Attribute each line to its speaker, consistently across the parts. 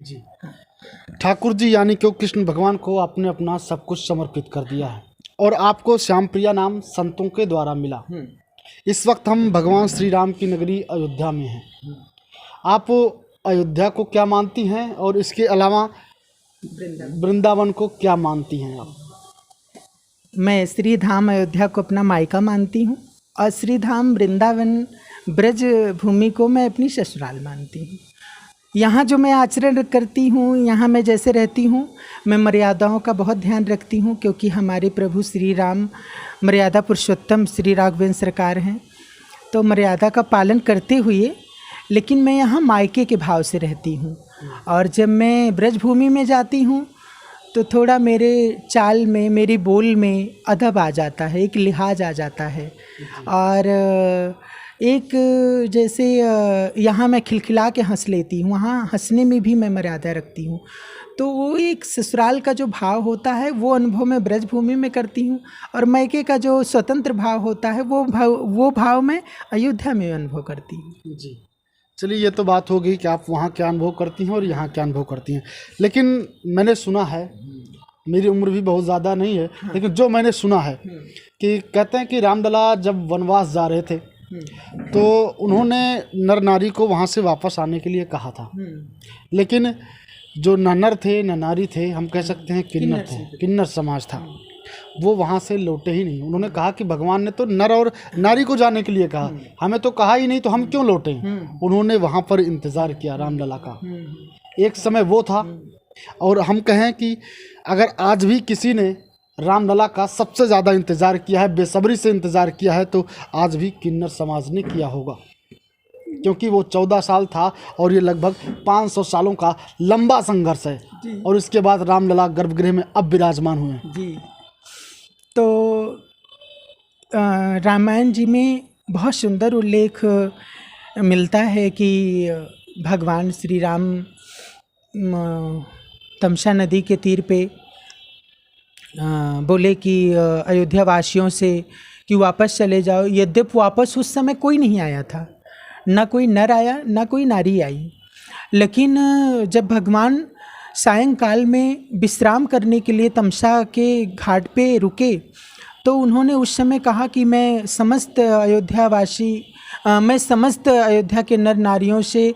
Speaker 1: जी ठाकुर जी, यानी कि कृष्ण भगवान को आपने अपना सब कुछ समर्पित कर दिया है और आपको श्याम प्रिया नाम संतों के द्वारा मिला। इस वक्त हम भगवान श्री राम की नगरी अयोध्या में हैं। आप अयोध्या को क्या मानती हैं और इसके अलावा वृंदावन को क्या मानती हैं आप?
Speaker 2: मैं श्री धाम अयोध्या को अपना मायका मानती हूँ और श्री धाम वृंदावन ब्रज भूमि को मैं अपनी ससुराल मानती हूँ। यहाँ जो मैं आचरण करती हूँ, यहाँ मैं जैसे रहती हूँ, मैं मर्यादाओं का बहुत ध्यान रखती हूँ, क्योंकि हमारे प्रभु श्री राम मर्यादा पुरुषोत्तम श्री राघवेंद्र सरकार हैं। तो मर्यादा का पालन करते हुए, लेकिन मैं यहाँ मायके के भाव से रहती हूँ। और जब मैं ब्रजभूमि में जाती हूँ तो थोड़ा मेरे चाल में, मेरी बोल में अदब आ जाता है, एक लिहाज आ जाता है। और एक जैसे यहाँ मैं खिलखिला के हंस लेती हूँ, वहाँ हंसने में भी मैं मर्यादा रखती हूँ। तो वो एक ससुराल का जो भाव होता है वो अनुभव मैं ब्रजभूमि में करती हूँ, और मायके का जो स्वतंत्र भाव होता है वो भाव मैं अयोध्या में अनुभव करती हूँ।
Speaker 1: जी चलिए, ये तो बात होगी कि आप वहाँ क्या अनुभव करती हैं और यहाँ क्या अनुभव करती हैं। लेकिन मैंने सुना है, मेरी उम्र भी बहुत ज़्यादा नहीं है, लेकिन जो मैंने सुना है कि कहते हैं कि रामलला जब वनवास जा रहे थे तो उन्होंने नर नारी को वहाँ से वापस आने के लिए कहा था, लेकिन जो न नर थे न नारी थे, हम कह सकते हैं किन्नर थे, किन्नर समाज था, वो वहाँ से लौटे ही नहीं। उन्होंने कहा कि भगवान ने तो नर और नारी को जाने के लिए कहा, हमें तो कहा ही नहीं, तो हम क्यों लौटे। उन्होंने वहाँ पर इंतज़ार किया रामलला का। एक समय वो था। और हम कहें कि अगर आज भी किसी ने रामलला का सबसे ज़्यादा इंतज़ार किया है, बेसब्री से इंतज़ार किया है, तो आज भी किन्नर समाज ने किया होगा, क्योंकि वो 14 साल था और ये लगभग 500 सालों का लंबा संघर्ष है। और इसके बाद रामलला गर्भगृह में अब विराजमान हुए हैं।
Speaker 2: जी, तो रामायण जी में बहुत सुंदर उल्लेख मिलता है कि भगवान श्री राम तमसा नदी के तीर पे बोले कि अयोध्या वासियों से कि वापस चले जाओ। यद्यपि वापस उस समय कोई नहीं आया था, ना कोई नर आया ना कोई नारी आई, लेकिन जब भगवान सायंकाल में विश्राम करने के लिए तमसा के घाट पे रुके तो उन्होंने उस समय कहा कि मैं समस्त अयोध्या के नर नारियों से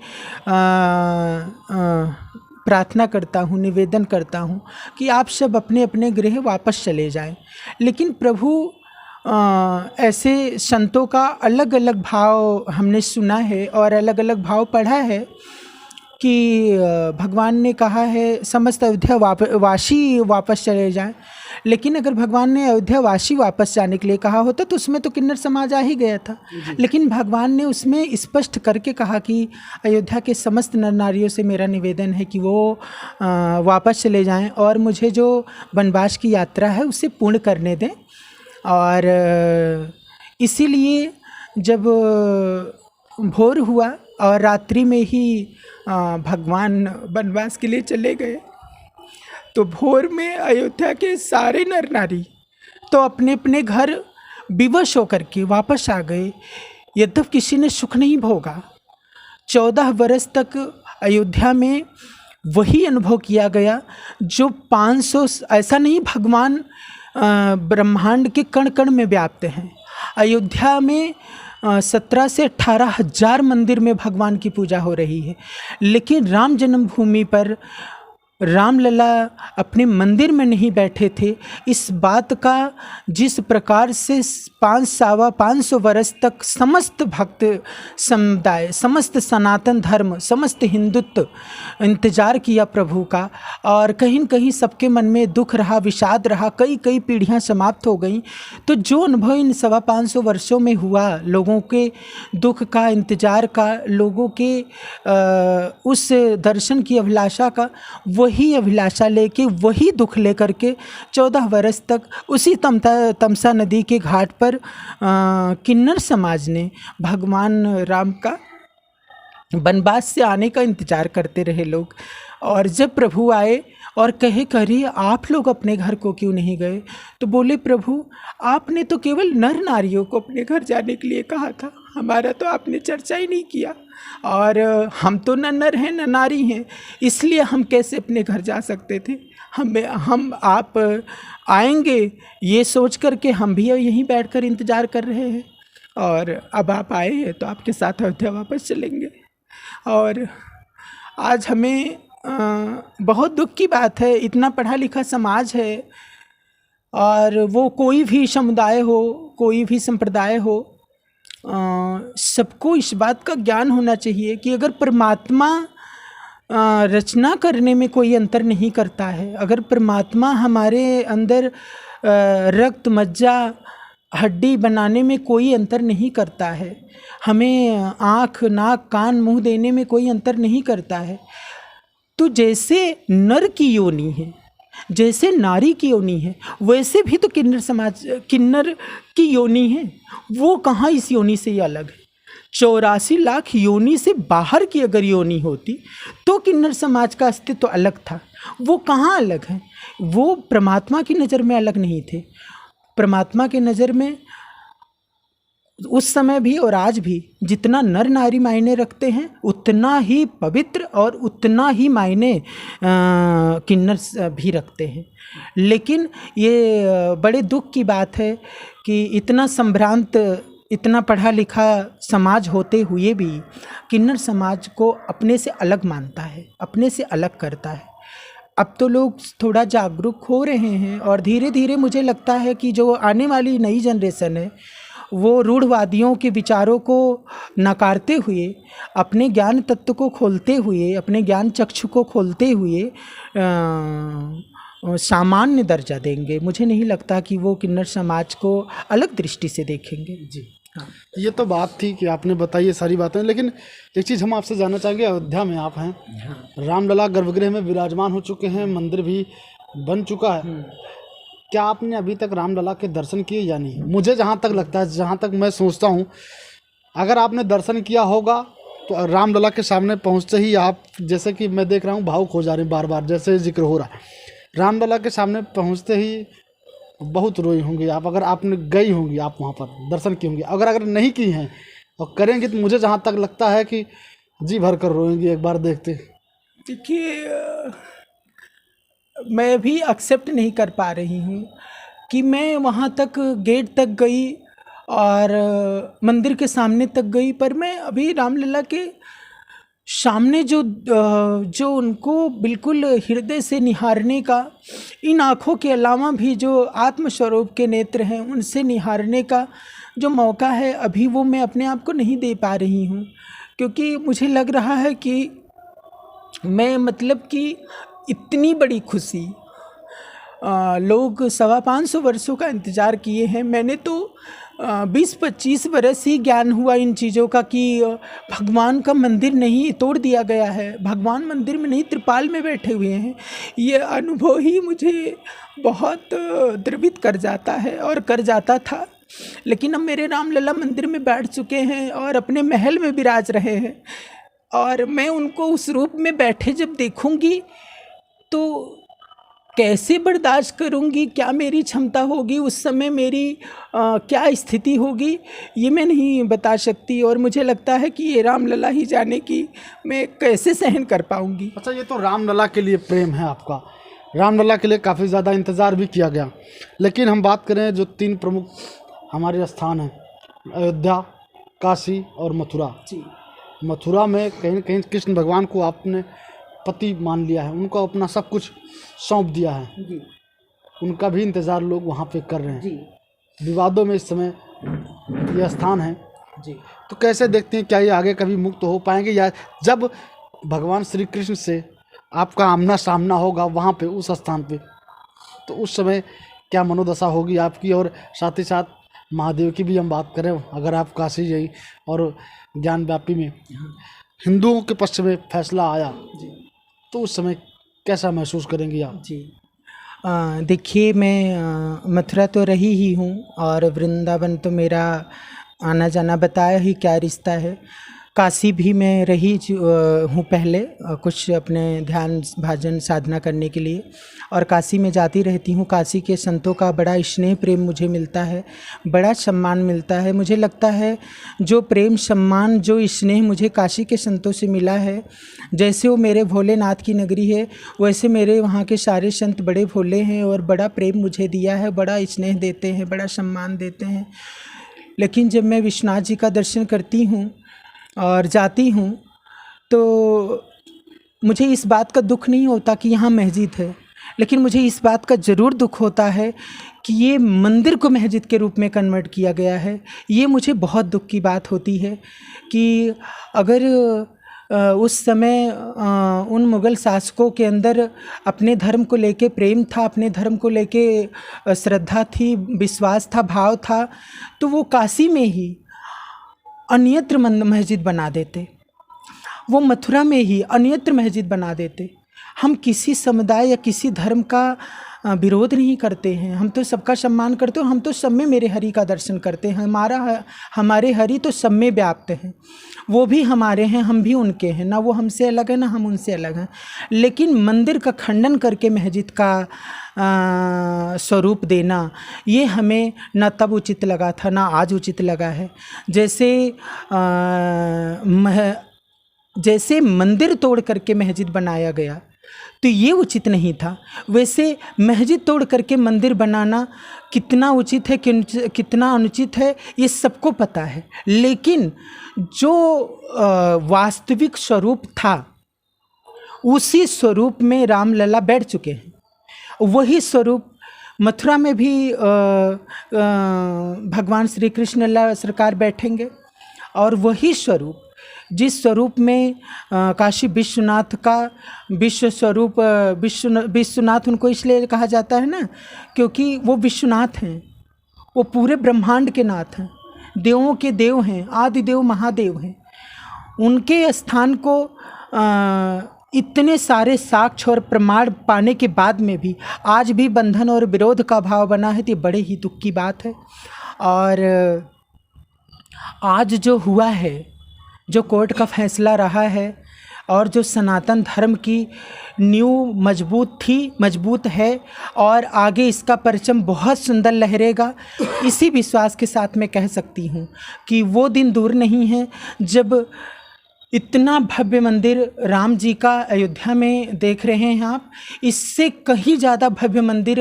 Speaker 2: प्रार्थना करता हूँ, निवेदन करता हूँ कि आप सब अपने अपने गृह वापस चले जाएं। लेकिन प्रभु ऐसे संतों का अलग अलग भाव हमने सुना है और अलग अलग भाव पढ़ा है कि भगवान ने कहा है समस्त अयोध्या वासी वापस चले जाएं, लेकिन अगर भगवान ने अयोध्या वासी वापस जाने के लिए कहा होता तो उसमें तो किन्नर समाज आ ही गया था। लेकिन भगवान ने उसमें स्पष्ट करके कहा कि अयोध्या के समस्त नर नारियों से मेरा निवेदन है कि वो वापस चले जाएं और मुझे जो वनवास की यात्रा है उसे पूर्ण करने दें। और इसीलिए जब भोर हुआ और रात्रि में ही भगवान वनवास के लिए चले गए तो भोर में अयोध्या के सारे नर नारी तो अपने अपने घर विवश होकर के वापस आ गए। यद्यपि किसी ने सुख नहीं भोगा। 14 वर्ष तक अयोध्या में वही अनुभव किया गया जो 500, ऐसा नहीं, भगवान ब्रह्मांड के कण कण में व्याप्त हैं। अयोध्या में 17 से 18 हज़ार मंदिर में भगवान की पूजा हो रही है, लेकिन राम जन्मभूमि पर रामलला अपने मंदिर में नहीं बैठे थे। इस बात का जिस प्रकार से 500 वर्ष तक समस्त भक्त समुदाय, समस्त सनातन धर्म, समस्त हिंदुत्व इंतज़ार किया प्रभु का, और कहीं न कहीं सबके मन में दुख रहा, विषाद रहा, कई कई पीढ़ियां समाप्त हो गईं। तो जो अनुभव इन 550 वर्षों में हुआ, लोगों के दुख का, इंतज़ार का, लोगों के उस दर्शन की अभिलाषा का, वही अभिलाषा लेके, वही दुख लेकर के 14 वर्ष तक उसी तमसा नदी के घाट पर किन्नर समाज ने भगवान राम का वनवास से आने का इंतज़ार करते रहे लोग। और जब प्रभु आए और कहे करिए आप लोग अपने घर को क्यों नहीं गए, तो बोले प्रभु आपने तो केवल नर नारियों को अपने घर जाने के लिए कहा था, हमारा तो आपने चर्चा ही नहीं किया। और हम तो न नर हैं न नारी हैं, इसलिए हम कैसे अपने घर जा सकते थे। हम आप आएंगे ये सोच कर के हम भी यहीं बैठकर इंतज़ार कर रहे हैं, और अब आप आए हैं तो आपके साथ अयोध्या वापस चलेंगे। और आज हमें बहुत दुख की बात है, इतना पढ़ा लिखा समाज है, और वो कोई भी समुदाय हो, कोई भी संप्रदाय हो, सबको इस बात का ज्ञान होना चाहिए कि अगर परमात्मा रचना करने में कोई अंतर नहीं करता है, अगर परमात्मा हमारे अंदर रक्त मज्जा हड्डी बनाने में कोई अंतर नहीं करता है, हमें आँख नाक कान मुंह देने में कोई अंतर नहीं करता है, तो जैसे नर की योनि है, जैसे नारी की योनि है, वैसे भी तो किन्नर की योनि है। वो कहाँ इस योनि से ये अलग है। 84 लाख योनि से बाहर की अगर योनि होती तो किन्नर समाज का अस्तित्व तो अलग था। वो कहाँ अलग है? वो परमात्मा की नज़र में अलग नहीं थे। परमात्मा के नज़र में उस समय भी और आज भी जितना नर नारी मायने रखते हैं, उतना ही पवित्र और उतना ही मायने किन्नर भी रखते हैं। लेकिन ये बड़े दुख की बात है कि इतना संभ्रांत, इतना पढ़ा लिखा समाज होते हुए भी किन्नर समाज को अपने से अलग मानता है, अपने से अलग करता है। अब तो लोग थोड़ा जागरूक हो रहे हैं, और धीरे धीरे मुझे लगता है कि जो आने वाली नई जनरेशन है वो रूढ़वादियों के विचारों को नकारते हुए, अपने ज्ञान तत्व को खोलते हुए, अपने ज्ञान चक्षु को खोलते हुए सामान्य दर्जा देंगे। मुझे नहीं लगता कि वो किन्नर समाज को अलग दृष्टि से देखेंगे।
Speaker 1: जी हाँ, ये तो बात थी कि आपने बताई ये सारी बातें, लेकिन एक चीज़ हम आपसे जानना चाहेंगे। अयोध्या में आप हैं, रामलला गर्भगृह में विराजमान हो चुके हैं, मंदिर भी बन चुका है। क्या आपने अभी तक रामलला के दर्शन किए या नहीं? मुझे जहाँ तक लगता है, जहाँ तक मैं सोचता हूँ, अगर आपने दर्शन किया होगा तो रामलला के सामने पहुँचते ही आप, जैसे कि मैं देख रहा हूँ भावुक हो जा रहे हैं बार बार, जैसे जिक्र हो रहा है, रामलला के सामने पहुँचते ही बहुत रोई होंगी आप। अगर आपने गई होंगी, आप वहाँ पर दर्शन की होंगी, अगर नहीं की हैं और करेंगे तो मुझे जहाँ तक लगता है कि जी भर कर रोएंगी एक बार देखते।
Speaker 2: देखिए, मैं भी एक्सेप्ट नहीं कर पा रही हूँ कि मैं वहाँ तक गेट तक गई और मंदिर के सामने तक गई, पर मैं अभी रामलला के सामने जो उनको बिल्कुल हृदय से निहारने का, इन आँखों के अलावा भी जो आत्मस्वरूप के नेत्र हैं उनसे निहारने का जो मौका है, अभी वो मैं अपने आप को नहीं दे पा रही हूँ। क्योंकि मुझे लग रहा है कि मैं, मतलब कि इतनी बड़ी खुशी लोग 550 वर्षों का इंतज़ार किए हैं। मैंने तो 20-25 वर्ष ही ज्ञान हुआ इन चीज़ों का कि भगवान का मंदिर नहीं तोड़ दिया गया है, भगवान मंदिर में नहीं त्रिपाल में बैठे हुए हैं। ये अनुभव ही मुझे बहुत द्रवित कर जाता है और कर जाता था। लेकिन अब मेरे रामलला मंदिर में बैठ चुके हैं और अपने महल में विराज रहे हैं, और मैं उनको उस रूप में बैठे जब देखूंगी तो कैसे बर्दाश्त करूंगी, क्या मेरी क्षमता होगी उस समय, मेरी क्या स्थिति होगी, ये मैं नहीं बता सकती। और मुझे लगता है कि ये रामलला ही जाने की मैं कैसे सहन कर पाऊंगी।
Speaker 1: अच्छा, ये तो रामलला के लिए प्रेम है आपका, रामलला के लिए काफ़ी ज़्यादा इंतज़ार भी किया गया। लेकिन हम बात करें जो 3 प्रमुख हमारे स्थान हैं, अयोध्या, काशी और मथुरा।
Speaker 2: जी,
Speaker 1: मथुरा में कहीं न कहीं कृष्ण भगवान को आपने पति मान लिया है, उनको अपना सब कुछ सौंप दिया है।
Speaker 2: जी,
Speaker 1: उनका भी इंतज़ार लोग वहाँ पे कर रहे हैं।
Speaker 2: जी,
Speaker 1: विवादों में इस समय यह स्थान है।
Speaker 2: जी।
Speaker 1: तो कैसे देखते हैं, क्या ये आगे कभी मुक्त हो पाएंगे, या जब भगवान श्री कृष्ण से आपका आमना सामना होगा वहाँ पे उस स्थान पे, तो उस समय क्या मनोदशा होगी आपकी? और साथ ही साथ महादेव की भी हम बात करें, अगर आप काशी गई और ज्ञान व्यापी में हिंदुओं के पक्ष में फैसला आया, तो उस समय कैसा महसूस करेंगी आप?
Speaker 2: जी, देखिए, मैं मथुरा तो रही ही हूँ, और वृंदावन तो मेरा आना जाना बताया ही क्या रिश्ता है। काशी भी मैं रही हूँ पहले, कुछ अपने ध्यान भजन साधना करने के लिए, और काशी में जाती रहती हूँ। काशी के संतों का बड़ा स्नेह प्रेम मुझे मिलता है, बड़ा सम्मान मिलता है। मुझे लगता है जो प्रेम सम्मान जो स्नेह मुझे काशी के संतों से मिला है, जैसे वो मेरे भोलेनाथ की नगरी है, वैसे मेरे वहाँ के सारे संत बड़े भोले हैं और बड़ा प्रेम मुझे दिया है, बड़ा स्नेह देते हैं, बड़ा सम्मान देते हैं। लेकिन जब मैं विश्वनाथ जी का दर्शन करती हूँ और जाती हूँ तो मुझे इस बात का दुख नहीं होता कि यहाँ मस्जिद है, लेकिन मुझे इस बात का ज़रूर दुख होता है कि ये मंदिर को मस्जिद के रूप में कन्वर्ट किया गया है। ये मुझे बहुत दुख की बात होती है कि अगर उस समय उन मुग़ल शासकों के अंदर अपने धर्म को लेके प्रेम था, अपने धर्म को लेके श्रद्धा थी, विश्वास था, भाव था, तो वो काशी में ही अन्यत्र मस्जिद बना देते, वो मथुरा में ही अन्यत्र मस्जिद बना देते। हम किसी समुदाय या किसी धर्म का विरोध नहीं करते हैं, हम तो सबका सम्मान करते हैं, हम तो सब में मेरे हरि का दर्शन करते हैं। हमारे हरि तो सब में व्याप्त हैं, वो भी हमारे हैं, हम भी उनके हैं, ना वो हमसे अलग है ना हम उनसे अलग हैं। लेकिन मंदिर का खंडन करके मस्जिद का स्वरूप देना, ये हमें न तब उचित लगा था ना आज उचित लगा है। जैसे मंदिर तोड़ करके मस्जिद बनाया गया तो ये उचित नहीं था, वैसे मस्जिद तोड़ करके मंदिर बनाना कितना उचित है कितना अनुचित है ये सबको पता है। लेकिन जो वास्तविक स्वरूप था उसी स्वरूप में रामलला बैठ चुके हैं। वही स्वरूप मथुरा में भी भगवान श्री कृष्ण लल्ला सरकार बैठेंगे, और वही स्वरूप जिस स्वरूप में काशी विश्वनाथ का विश्व स्वरूप विश्वनाथ उनको इसलिए कहा जाता है ना क्योंकि वो विश्वनाथ हैं, वो पूरे ब्रह्मांड के नाथ हैं, देवों के देव हैं, आदि देव महादेव हैं। उनके स्थान को इतने सारे साक्ष्य और प्रमाण पाने के बाद में भी आज भी बंधन और विरोध का भाव बना है, तो ये बड़े ही दुख की बात है। और आज जो हुआ है, जो कोर्ट का फैसला रहा है, और जो सनातन धर्म की नींव मजबूत है और आगे इसका परचम बहुत सुंदर लहरेगा, इसी विश्वास के साथ मैं कह सकती हूँ कि वो दिन दूर नहीं है जब इतना भव्य मंदिर राम जी का अयोध्या में देख रहे हैं आप, इससे कहीं ज़्यादा भव्य मंदिर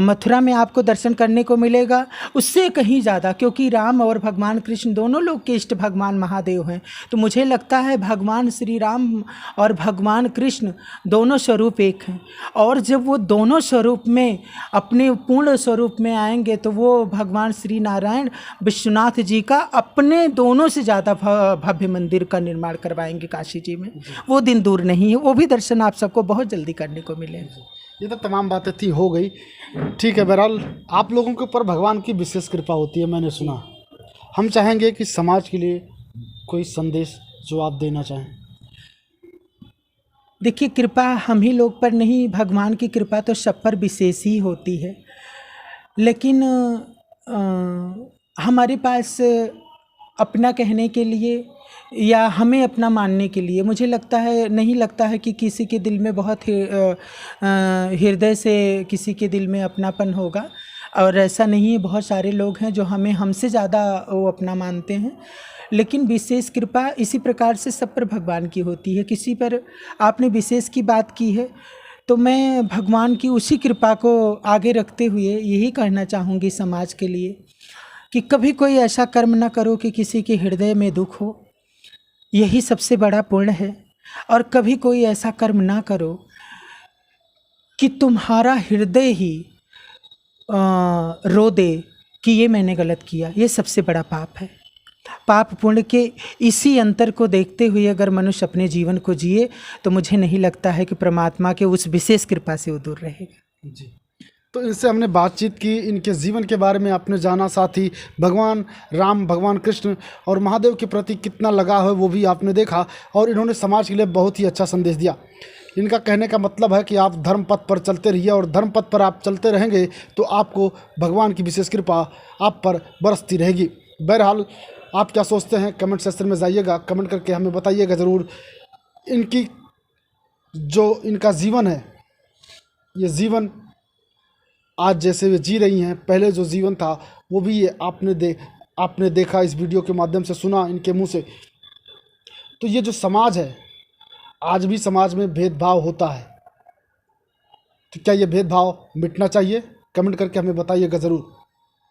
Speaker 2: मथुरा में आपको दर्शन करने को मिलेगा, उससे कहीं ज़्यादा, क्योंकि राम और भगवान कृष्ण दोनों लोग के इष्ट भगवान महादेव हैं। तो मुझे लगता है भगवान श्री राम और भगवान कृष्ण दोनों स्वरूप एक हैं, और जब वो दोनों स्वरूप में अपने पूर्ण स्वरूप में आएंगे तो वो भगवान श्री नारायण विश्वनाथ जी का अपने दोनों से ज़्यादा भव्य मंदिर का निर्माण करवाएंगे काशी जी में। वो दिन दूर नहीं है, वो भी दर्शन आप सबको बहुत जल्दी करने को मिले।
Speaker 1: ये तो तमाम बातें थी, हो गई, ठीक है। बहरहाल आप लोगों के ऊपर भगवान की विशेष कृपा होती है, मैंने सुना। हम चाहेंगे कि समाज के लिए कोई संदेश जो आप देना चाहें।
Speaker 2: देखिए, कृपा हम ही लोग पर नहीं, भगवान की कृपा तो सब पर विशेष ही होती है। लेकिन हमारे पास अपना कहने के लिए या हमें अपना मानने के लिए मुझे लगता है, नहीं लगता है कि किसी के दिल में बहुत हृदय से किसी के दिल में अपनापन होगा, और ऐसा नहीं है। बहुत सारे लोग हैं जो हमसे ज़्यादा वो अपना मानते हैं, लेकिन विशेष कृपा इसी प्रकार से सब पर भगवान की होती है। किसी पर आपने विशेष की बात की है तो मैं भगवान की उसी कृपा को आगे रखते हुए यही कहना चाहूँगी समाज के लिए कि कभी कोई ऐसा कर्म ना करो कि किसी के हृदय में दुख हो, यही सबसे बड़ा पुण्य है। और कभी कोई ऐसा कर्म ना करो कि तुम्हारा हृदय ही रो दे कि ये मैंने गलत किया, ये सबसे बड़ा पाप है। पाप पुण्य के इसी अंतर को देखते हुए अगर मनुष्य अपने जीवन को जिए तो मुझे नहीं लगता है कि परमात्मा के उस विशेष कृपा से वो दूर रहेगा।
Speaker 1: जी, तो इनसे हमने बातचीत की, इनके जीवन के बारे में आपने जाना, साथ ही भगवान राम, भगवान कृष्ण और महादेव के प्रति कितना लगाव है वो भी आपने देखा, और इन्होंने समाज के लिए बहुत ही अच्छा संदेश दिया। इनका कहने का मतलब है कि आप धर्म पथ पर चलते रहिए, और धर्म पथ पर आप चलते रहेंगे तो आपको भगवान की विशेष कृपा आप पर बरसती रहेगी। बहरहाल आप क्या सोचते हैं कमेंट सेक्शन में जाइएगा, कमेंट करके हमें बताइएगा ज़रूर। इनकी जो इनका जीवन है, ये जीवन आज जैसे वे जी रही हैं, पहले जो जीवन था वो भी ये आपने देखा, इस वीडियो के माध्यम से सुना इनके मुंह से। तो ये जो समाज है, आज भी समाज में भेदभाव होता है, तो क्या ये भेदभाव मिटना चाहिए? कमेंट करके हमें बताइएगा ज़रूर।